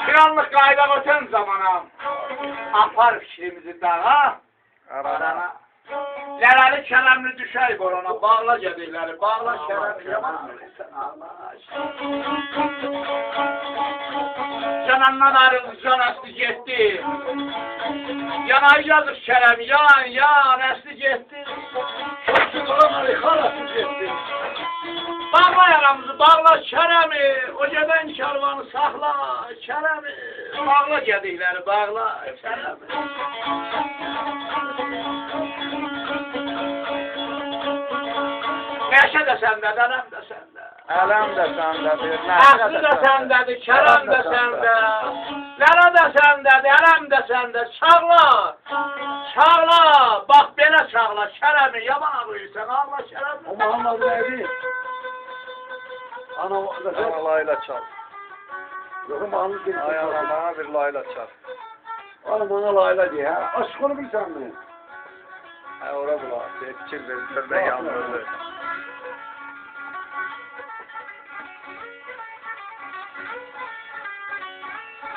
Krallık qayda ötən zamana apar fikrimizi dağa, arana. Lərəli kələmli düşər qorona, bağla gedikləri, bağla kələmli yaman bilirsən, Canandan arın, can əsli getdi. Yanay yazır kələmi, yan, əsli getdi. Köksün olan arıqar əsli getdi. Bağla yaramızı, bağla kələmi, o gedən karvanı saxla, kələmi. Bağla gedikləri, bağla kələmi. Nəşə də səndədir, ələm də səndə. Ələm də səndədir, Əsli də səndədir, kərəm də səndə. Lərə də səndədir, ələm də səndə. Çağla, bax belə çağla, kərəmi, yaman ağlayırsan, ağla kərəmi. O Muhammed neydi? Ana layla çal. Yoxum anlı bir Ay ana bir layla çal. Ana bana layla diye ha. Aşk onu bilsen mi? Ha ora bula, fikir verir, ben yanmırdı.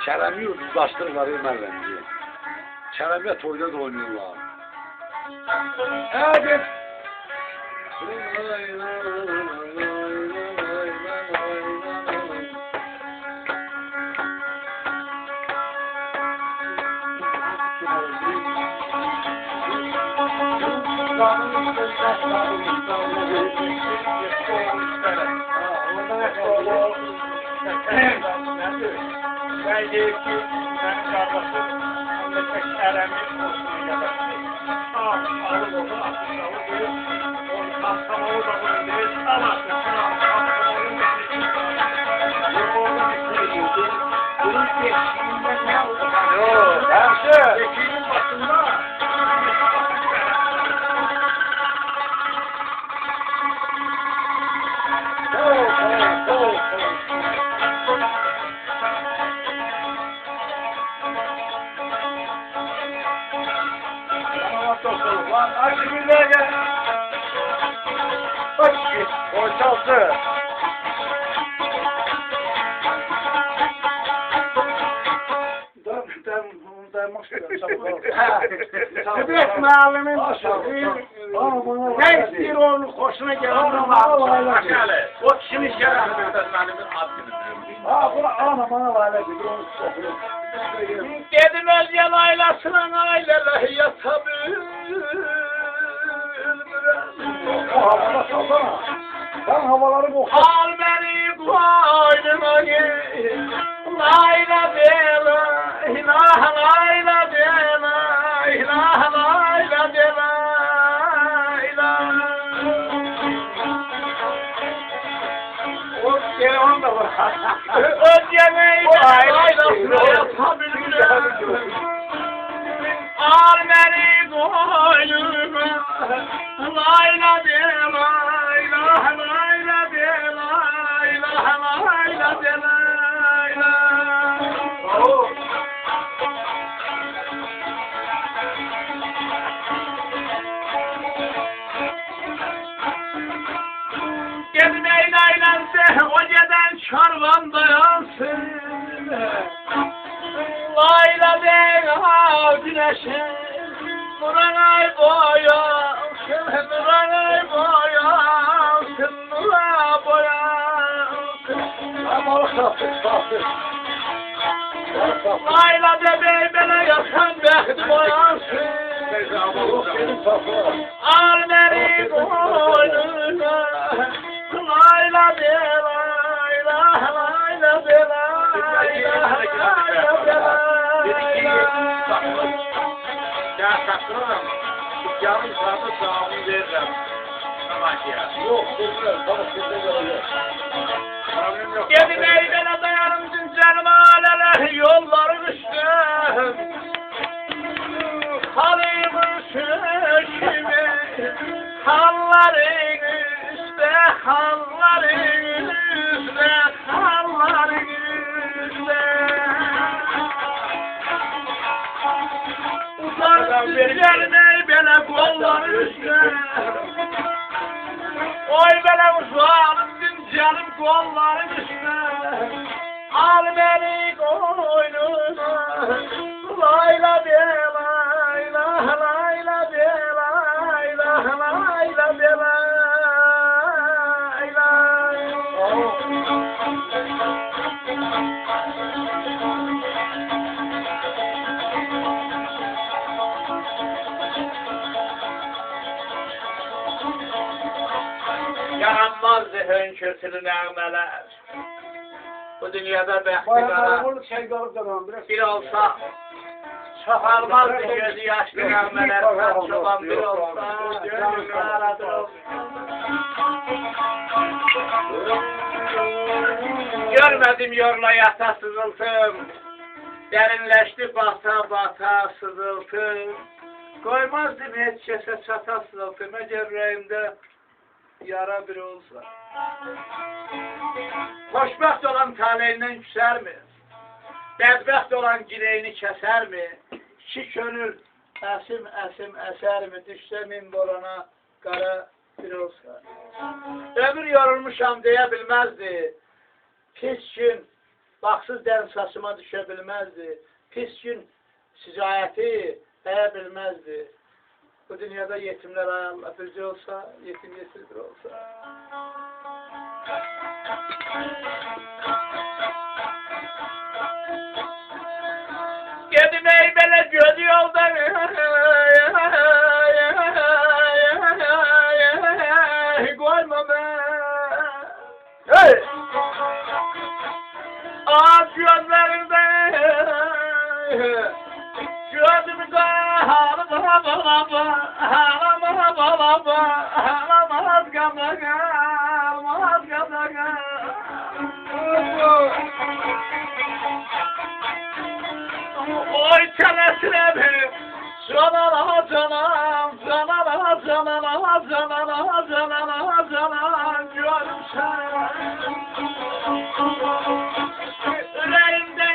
Kerem'i yurduzlaştırırlar Emel'den diye. Kerem'le toyda da oynuyorlar. Evet. Ben deyip ki, ben kardeşim, anlaşık Kerem'in olsun gelirsin. Alıp onu, alıp deyip, onu kapsamalı da bunu deyip, alasın. Bunun geçtiğinde ne oldu? Yok, hemşe. Geçtiğinin başında. Lan açı birliğe gel. Bak git, boşaltı. Tübek müəllimin ne istiyor onun hoşuna gelir. O kişinin şerefinde benim adını Ha bura ana bana layla diyor. dedim özge laylasına aileler yatabülmürem. O havada salsana. Ben havaları boğum. Al beni koynuna gir. Layla bela, ilah layla bela, ilah layla bela, ilah. O telefon da var. Özgemeyi laylasına yatabülmürem. Al beni koynuna, layla bela, ilah layla bela, ilah layla bela. Gezmeyin aylansı, o geden karvan dayansın. Layla değil güneşin, nuranay boyansın, nuranay boyansın, nura boyansın. Ama safır. Layla bebeği bana yakan bekti boyansın. Al beni koynuna, layla de layla, layla de layla, layla de layla. Ya saklanırım, yarım saate sağımı veririm. Tamam ya. Yok, tamam, Yedim eylene dayanım canım aleler yolların üstü. Halımın sökümü, halların üstte, halların üstte, halların üstte. Uzarsın gelmeyi bele kolların üstte. Oy bele uzanım canım kolların üstte. al beni koynuna, layla de layla, layla de layla, layla de layla. Yaranmazdı hönkürtülü nəğmələr. Bu dünyada bəxti qara bir olsa, çoxalmazdı gözü yaşlı nəğmələr. Mən çoban bir olsa, gönlüm qaradır olsa. Görmədim yorla yata sızıltım, dərinləşdi bata bata sızıltım. Qoymazdım heç kəsə çata sızıltım, əgər ürəyimdə yara bir olsa. Xoşbəxt olan taleyindən küsərmi? Bədbəxt olan gireyini kəsərmi? İki könül əsim əsim əsərmi? Düşsə min bolana qara bir olsa. Ömür yorulmuşam deyə bilməzdi. Pis gün baxsız dərin saçıma düşə bilməzdi. Pis gün sicayəti əyə bilməzdi. Bu dünyada yetimler ayarla birce olsa, yetim yetimdir olsa. Gedim ey böyle göz yoldan, koyma be. Hey! Ağaç gözlerinde, gözümü ağlama balaba, ağlama balaba, ağlamaz gamlaga, ağlamaz gamlaga. Oy çelesine bir, canana canam, canana canana, canana canana, canana, görüm sen. Yüreğimde,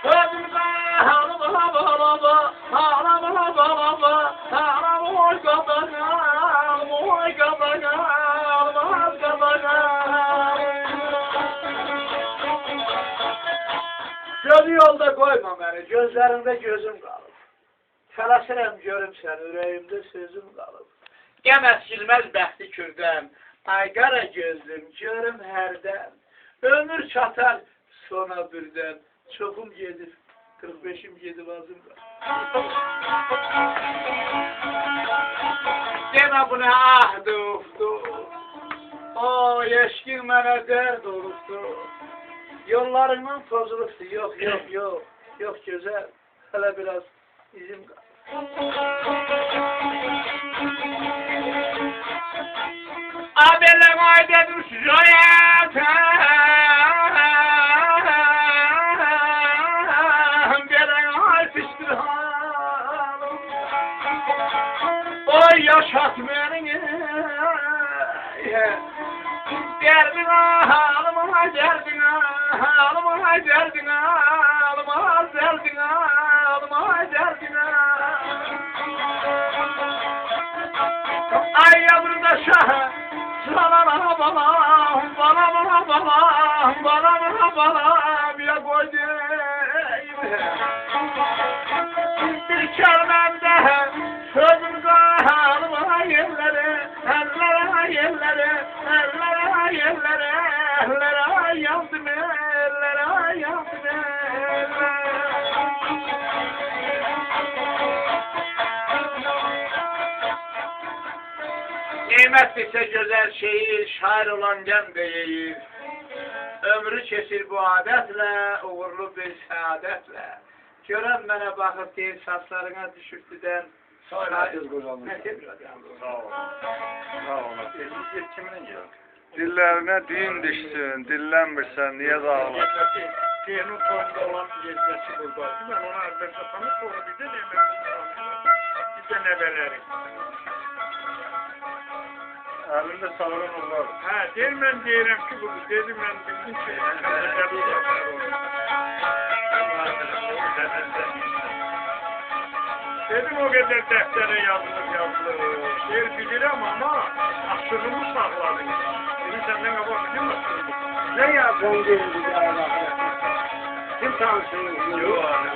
sözümde, ağlama balaba, ağlama balaba, ağlama oy gamlaga, ağlama oy gamlaga, ağlamaz gamlaga. Gözü yolda koyma beni, gözlerinde gözüm kalır. Tələsirəm görüm sən, ürəyimdə sözüm qalıb. Gəməz silməz bəxti kürdəm, ay qara gözlüm, görüm hərdən. Ömür çatar sona birdən, çoxum gedir, 45'im gedib azım qalır. Demə bu nə ahdı ufdu, o eşkin mənə dərd olubdu. Yollarından pozulubdu, yok yok yok, yok gözəl, hələ biraz izim qalır. Abele ayda düşüyor, belen ay piştir halım. Oy yaşat beni, derdin halıma, derdin halıma, derdin halıma, derdin halıma, derdin ay yavrum da şah, bana balam, bana balam, bana balam, ya koy deyim. Bir kelmemde sözüm halıma yerlere, ellere yerlere, ellere yerlere, ellere yandım, ellere yandım, ellere. Nimet ise güzel şehir, şair olan can değil. Ömrü kesir bu adetle, uğurlu bir saadetle. Gören bana bakıp değil, saçlarına düşürtüden. Herkes kocalmış. Sağ ol. Sağ ol. Dillerine din düşsün, dillenmirsen niye dağılır? Senin koyunda olan gezmesi buradaydı. Ben ona evvelce tanıp sonra bize ne bize nebeleri. Elinde sağlam olur. Ha, değil ben diyelim ki bu, dedim ben bütün dedim o kadar deftere yazılır. Şey bilirim ama asırımı sakladım. senden kabul ediyor musun? Ne yapıyorsun gelin bir daha bak. Kim tanışıyor? Yok abi.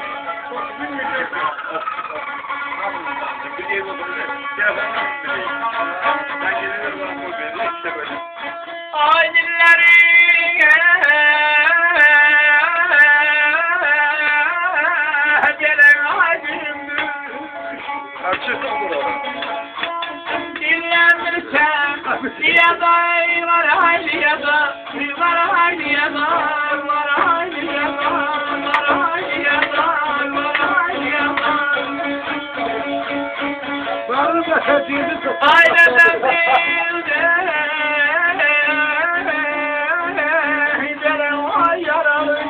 Çok bilmeyecek. Bileyim o zaman. Telefonla bileyim. Ben gelirim bana koy beni. İşte böyle. Ay dilleri gelen acımdır. Açık olur o. Dinlenirsen ya da var haydi ya da var haydi ya da var haydi ya da var haydi ya da var haydi ya da. Bağırın da sesini tut. Aileden değildi. Giderim ay yaralı.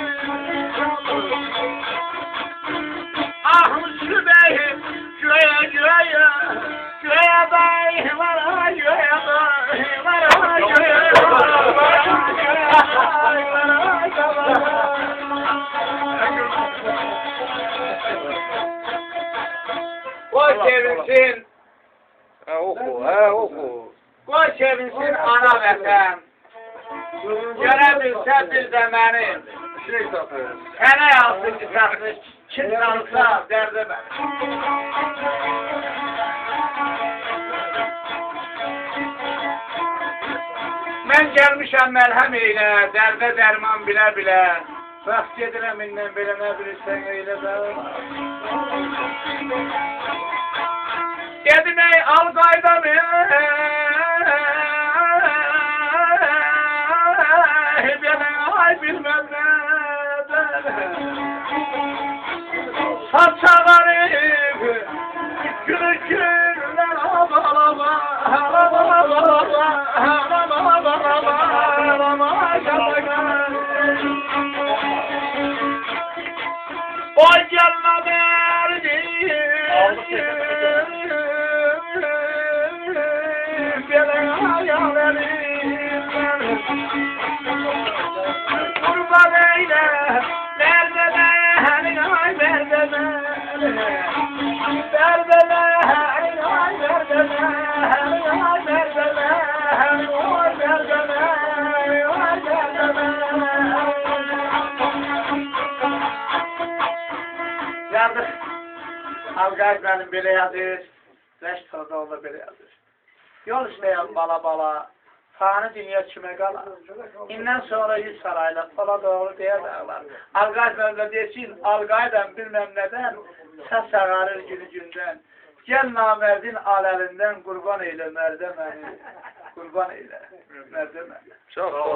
Ah Müslü Bey'im, göğe göğe, göğe bey, var ha göğe bey, var ha göğe, var ha göğe, var ha göğe. Koy sevinsin, Oku. koy sevinsin ana vətən. Görebilse bir de beni, Şey satıyor. sene yazsın kitapını, kim tanısa derdi ben. Ben gelmişim merhem eyle, derde derman bile bile. Bəxt gedirəm indən belə nə bilirsən eylə də. Dedim ey al qaydamı, belə ay bilməm nədən. Saç ağarıb, gülükürlər ağalama, ağalama, oy gelme derdi, beni hayal elimden. Kurban eyle, nerede beni, ay nerede beni, nerede beni, ay nerede beni, ay nerede beni, ay nerede beni, ay nerede beni. Yazık. Algaz benim böyle yazır. Reşt orada da böyle yazır. Yol isteyen bala bala. Fani dünya kime kala. İnden sonra yüz sarayla sola doğru diye dağlar. Algaz benimle desin, algaydan bilmem neden. Ses ağarır günü günden. Gel namerdin alelinden kurban eyle merde beni. Kurban eyle merde beni. Çok